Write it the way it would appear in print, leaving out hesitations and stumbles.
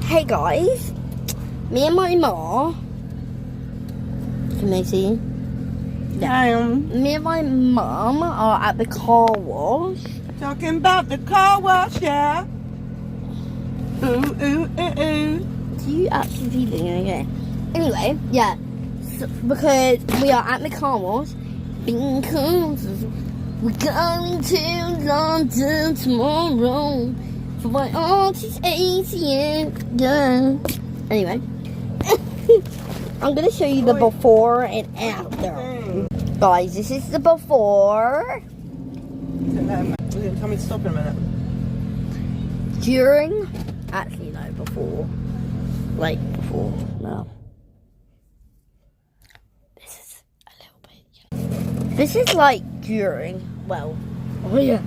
Hey guys, me and my mom. Can they see? Me and my mum are at the car wash. Talking about the car wash, yeah. Ooh, ooh, ooh, ooh. Do you actually feeling okay? Anyway, yeah. So, because we are at the car wash. Because we're going to London tomorrow for my auntie's 80th. Yeah. Anyway. I'm going to show you the before and after. Guys, this is the before. Tell me to stop in a minute. During. Actually, no, before. Like, before. No. This is a little bit. This is like during. Well. Oh, yeah.